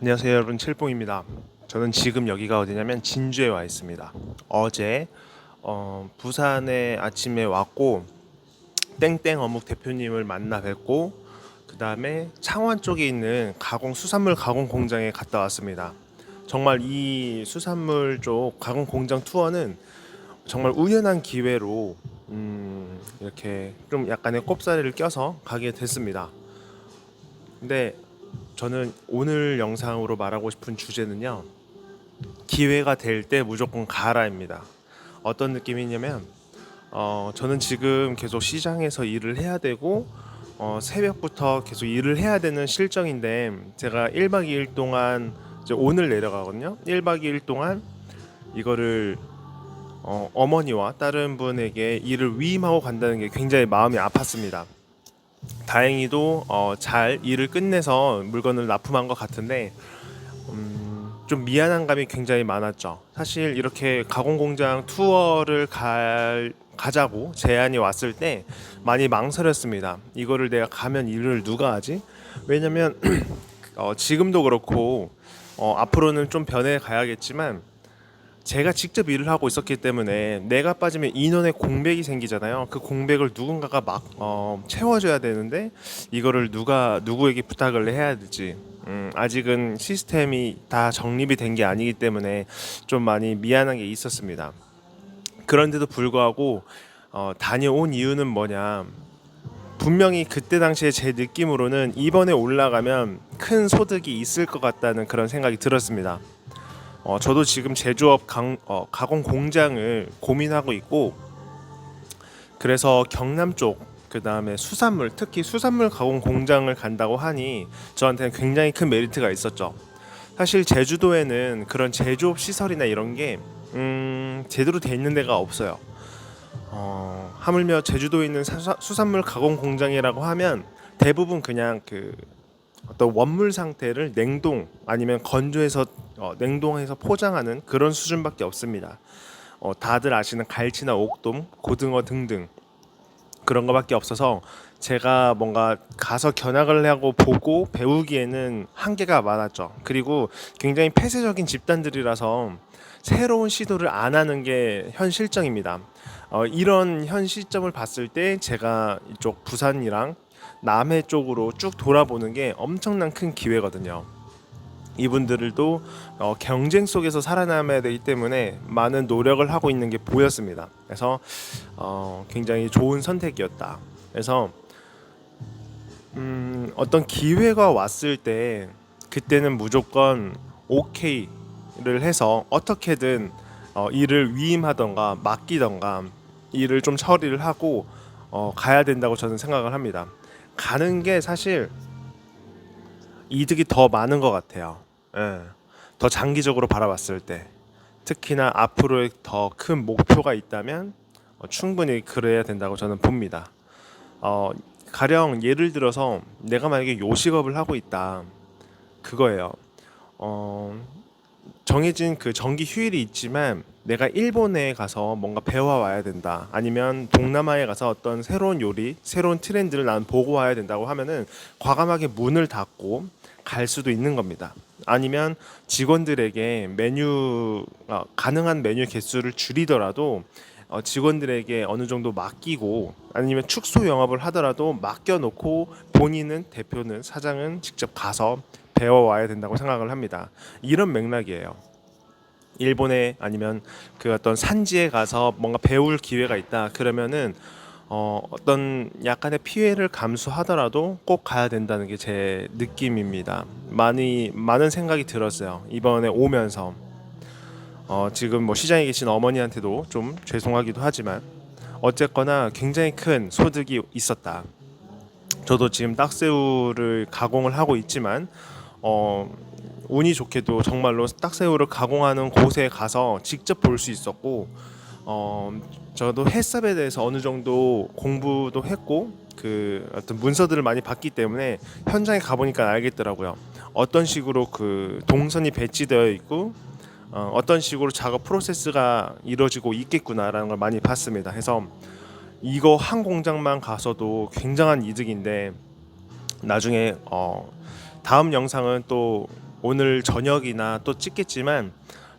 안녕하세요 여러분, 칠봉입니다. 저는 지금 여기가 어디냐면 진주에 와 있습니다. 어제 부산에 아침에 왔고 땡땡 어묵 대표님을 만나 뵙고 그 다음에 창원 쪽에 있는 수산물 가공 공장에 갔다 왔습니다. 정말 이 수산물 쪽 가공 공장 투어는 정말 우연한 기회로 이렇게 좀 약간의 꼽사리를 껴서 가게 됐습니다. 근데 저는 오늘 영상으로 말하고 싶은 주제는요, 기회가 될 때 무조건 가라입니다. 어떤 느낌이냐면 저는 지금 계속 시장에서 일을 해야 되고 새벽부터 계속 일을 해야 되는 실정인데, 제가 1박 2일 동안 이제 오늘 내려가거든요. 1박 2일 동안 이거를 어머니와 다른 분에게 일을 위임하고 간다는 게 굉장히 마음이 아팠습니다. 다행히도 잘 일을 끝내서 물건을 납품한 것 같은데, 좀 미안한 감이 굉장히 많았죠. 사실 이렇게 가공공장 투어를 가자고 제안이 왔을 때 많이 망설였습니다. 이거를 내가 가면 일을 누가 하지? 왜냐면 지금도 그렇고 앞으로는 좀 변해 가야겠지만, 제가 직접 일을 하고 있었기 때문에 내가 빠지면 인원의 공백이 생기잖아요. 그 공백을 누군가가 막 채워줘야 되는데, 이거를 누구에게 부탁을 해야 될지 아직은 시스템이 다 정립이 된 게 아니기 때문에 좀 많이 미안한 게 있었습니다. 그런데도 불구하고 다녀온 이유는 뭐냐, 분명히 그때 당시에 제 느낌으로는 이번에 올라가면 큰 소득이 있을 것 같다는 그런 생각이 들었습니다. 저도 지금 제조업 가공 공장을 고민하고 있고, 그래서 경남 쪽, 그 다음에 수산물, 특히 수산물 가공 공장을 간다고 하니 저한테는 굉장히 큰 메리트가 있었죠. 사실 제주도에는 그런 제조업 시설이나 이런 게 제대로 돼 있는 데가 없어요. 하물며 제주도에 있는 수산물 가공 공장이라고 하면 대부분 그냥 그 어떤 원물 상태를 냉동 아니면 건조해서 냉동해서 포장하는 그런 수준밖에 없습니다. 다들 아시는 갈치나 옥돔, 고등어 등등 그런 거밖에 없어서 제가 뭔가 가서 견학을 하고 보고 배우기에는 한계가 많았죠. 그리고 굉장히 폐쇄적인 집단들이라서 새로운 시도를 안 하는 게 현 실정입니다. 이런 현 시점을 봤을 때 제가 이쪽 부산이랑 남해 쪽으로 쭉 돌아보는 게 엄청난 큰 기회거든요. 이분들도 경쟁 속에서 살아남아야 되기 때문에 많은 노력을 하고 있는 게 보였습니다. 그래서 굉장히 좋은 선택이었다. 그래서 어떤 기회가 왔을 때 그때는 무조건 오케이를 해서 어떻게든 일을 위임하던가 맡기던가 일을 좀 처리를 하고 가야 된다고 저는 생각을 합니다. 가는 게 사실 이득이 더 많은 것 같아요. 예. 더 장기적으로 바라봤을 때, 특히나 앞으로의 더 큰 목표가 있다면 충분히 그래야 된다고 저는 봅니다. 가령 예를 들어서 내가 만약에 요식업을 하고 있다, 그거예요. 정해진 그 정기 휴일이 있지만 내가 일본에 가서 뭔가 배워와야 된다, 아니면 동남아에 가서 어떤 새로운 요리, 새로운 트렌드를 난 보고 와야 된다고 하면은 과감하게 문을 닫고 갈 수도 있는 겁니다. 아니면 직원들에게 가능한 메뉴 개수를 줄이더라도 직원들에게 어느 정도 맡기고, 아니면 축소 영업을 하더라도 맡겨놓고 본인은, 대표는, 사장은 직접 가서 배워와야 된다고 생각을 합니다. 이런 맥락이에요. 일본에 아니면 그 어떤 산지에 가서 뭔가 배울 기회가 있다 그러면은 어떤 약간의 피해를 감수하더라도 꼭 가야 된다는 게 제 느낌입니다. 많은 생각이 들었어요, 이번에 오면서. 지금 뭐 시장에 계신 어머니한테도 좀 죄송하기도 하지만 어쨌거나 굉장히 큰 소득이 있었다. 저도 지금 딱새우를 가공을 하고 있지만 운이 좋게도 정말로 딱새우를 가공하는 곳에 가서 직접 볼 수 있었고, 저도 햇삽에 대해서 어느 정도 공부도 했고 그 어떤 문서들을 많이 봤기 때문에 현장에 가보니까 알겠더라고요. 어떤 식으로 그 동선이 배치되어 있고 어떤 식으로 작업 프로세스가 이루어지고 있겠구나라는 걸 많이 봤습니다. 해서 이거 한 공장만 가서도 굉장한 이득인데, 나중에 다음 영상은 또 오늘 저녁이나 또 찍겠지만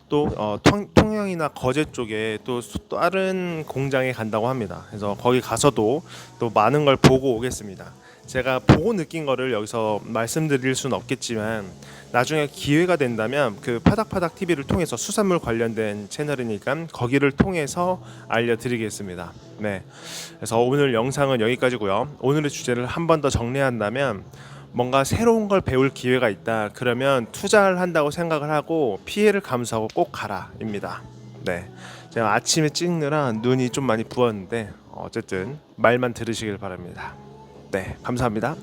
또 통영이나 거제 쪽에 또 다른 공장에 간다고 합니다. 그래서 거기 가서도 또 많은 걸 보고 오겠습니다. 제가 보고 느낀 거를 여기서 말씀드릴 수는 없겠지만 나중에 기회가 된다면 그 파닥파닥 TV를 통해서 수산물 관련된 채널이니까 거기를 통해서 알려드리겠습니다. 네, 그래서 오늘 영상은 여기까지고요. 오늘의 주제를 한 번 더 정리한다면 뭔가 새로운 걸 배울 기회가 있다. 그러면 투자를 한다고 생각을 하고 피해를 감수하고 꼭 가라입니다. 네, 제가 아침에 찍느라 눈이 좀 많이 부었는데 어쨌든 말만 들으시길 바랍니다. 네, 감사합니다.